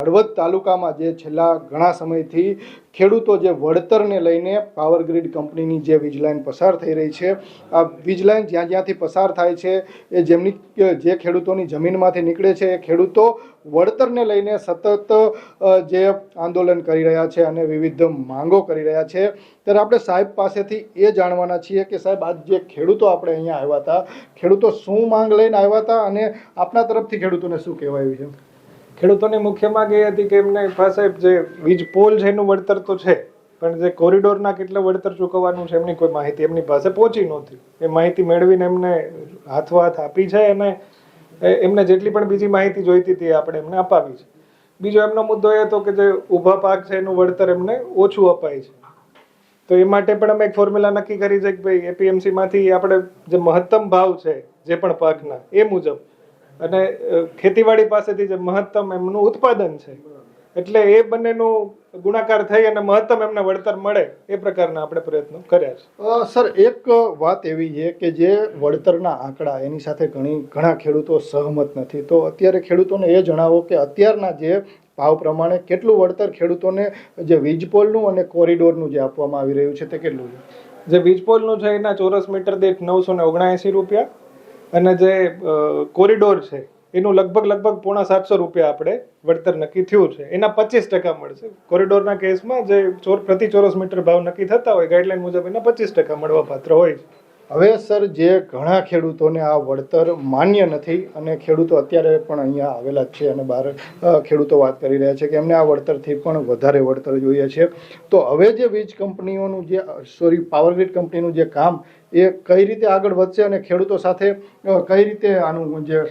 હળવદ તાલુકામાં જે છેલ્લા ઘણા સમયથી ખેડૂતો જે વળતરને લઈને પાવર ગ્રીડ કંપનીની જે વીજ લાઇન પસાર થઈ રહી છે, આ વીજ લાઇન જ્યાં જ્યાંથી પસાર થાય છે એ જેમની જે ખેડૂતોની જમીનમાંથી નીકળે છે એ ખેડૂતો વળતરને લઈને સતત જે આંદોલન કરી રહ્યા છે અને વિવિધ માંગો કરી રહ્યા છે. ત્યારે આપણે સાહેબ પાસેથી એ જાણવાના છીએ કે સાહેબ, આજ જે ખેડૂતો આપણે અહીંયા આવ્યા હતા, ખેડૂતો શું માંગ લઈને આવ્યા હતા અને આપના તરફથી ખેડૂતોને શું કહેવાયું છે? ખેડૂતોની મુખ્ય માંગ એ હતી કે એમને પાસે જે વીજ પોલ છે એનું વળતર તો છે, પણ જે કોરિડોરના કેટલા વળતર ચૂકવવાનું છે એમની કોઈ માહિતી એમની પાસે પહોંચી નહોતી. એ માહિતી મેળવીને એમને હાથો-હાથ આપી છે અને એમને જેટલી પણ બીજી માહિતી જોઈતી હતી આપણે એમને અપાવી છે. બીજો એમનો મુદ્દો એ હતો કે જે ઊભા પાક છે એનું વળતર એમને ઓછું અપાય છે. તો એ માટે પણ અમે એક ફોર્મ્યુલા નક્કી કરી છે કે ભાઈ એપીએમસી માંથી આપણે જે મહત્તમ ભાવ છે જે પણ પાકના એ મુજબ અને ખેતીવાડી પાસેથી જે મહત્તમ એમનું ઉત્પાદન છે એટલે એ બંનેનું ગુણાકાર થઈ અને મહત્તમ એમને વળતર મળે એ પ્રકારના આપણે પ્રયત્નો કર્યા છે. સર, એક વાત એવી છે કે જે વળતરના આંકડા એની સાથે ઘણા ખેડૂતો સહમત નથી. તો અત્યારે ખેડૂતોને એ જણાવો કે અત્યારના જે ભાવ પ્રમાણે કેટલું વળતર ખેડૂતોને જે વીજપોલનું અને કોરિડોરનું જે આપવામાં આવી રહ્યું છે તે કેટલું છે? જે વીજપોલનું છે એના ચોરસ મીટર દીઠ 979 રૂપિયા અને જે કોરિડોર છે એનું લગભગ ₹750 આપણે વળતર નક્કી થયું છે. એના 25% મળશે. કોરિડોરના કેસમાં જે પ્રતિ ચોરસ મીટર ભાવ નક્કી થતા હોય ગાઈડલાઈન મુજબ એના 25% મળવા પાત્ર હોય છે. હવે સર, જે ઘણા ખેડૂતોને આ વળતર માન્ય નથી અને ખેડૂતો અત્યારે પણ અહીંયા આવેલા જ છે અને બહાર ખેડૂતો વાત કરી રહ્યા છે કે એમને આ વળતરથી પણ વધારે વળતર જોઈએ છે. તો હવે જે વીજ કંપનીઓનું પાવર ગ્રીડ કંપનીનું જે કામ એ કઈ રીતે આગળ વધશે અને ખેડૂતો સાથે કઈ રીતે આનું જે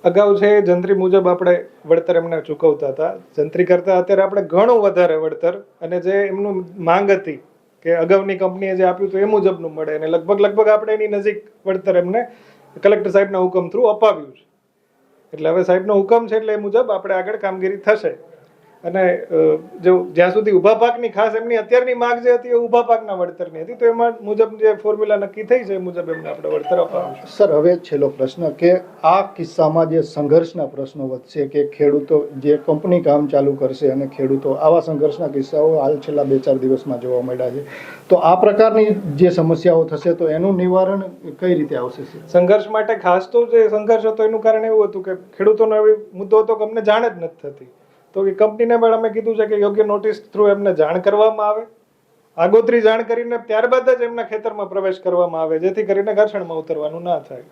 અગાઉ છે જંત્રી મુજબ આપણે વળતર એમને ચૂકવતા હતા. જંત્રી કરતા અત્યારે આપણે ઘણું વધારે વળતર અને જે એમનું માંગ હતી કે અગાઉની કંપનીએ જે આપ્યું હતું એ મુજબનું મળે અને લગભગ આપણે એની નજીક વળતર એમને કલેક્ટર સાહેબના હુકમ થ્રુ અપાવ્યું છે. એટલે હવે સાહેબનો હુકમ છે એટલે એ મુજબ આપણે આગળ કામગીરી થશે. અને જ્યાં સુધી ઊભા પાકની ખાસ એમની અત્યારની માંગ જે હતી એ ઊભા પાકના વળતરની હતી, તો એમાં મુજબ જે ફોર્મ્યુલા નક્કી થઈ છે એ મુજબ એમને આપણે વળતર અપાવ્યું. સર, હવે છેલ્લો પ્રશ્ન કે આ કિસ્સામાં જે સંઘર્ષના પ્રશ્નો વધશે કે ખેડૂતો જે કંપની કામ ચાલુ કરશે અને ખેડૂતો, આવા સંઘર્ષના કિસ્સાઓ હાલ છેલ્લા 2-4 દિવસમાં જોવા મળ્યા છે. તો આ પ્રકારની જે સમસ્યાઓ થશે તો એનું નિવારણ કઈ રીતે આવશે? સંઘર્ષ માટે ખાસ તો જે સંઘર્ષ હતો એનું કારણ એવું હતું કે ખેડૂતોનો એવો મુદ્દો હતો કે અમને જાણ જ નથી થતી. તો એ કંપનીને પણ અમે કીધું છે કે યોગ્ય નોટિસ થ્રુ એમને જાણ કરવામાં આવે, આગોતરી જાણ કરીને ત્યારબાદ જ એમના ખેતરમાં પ્રવેશ કરવામાં આવે જેથી કરીને ઘર્ષણમાં ઉતરવાનું ના થાય.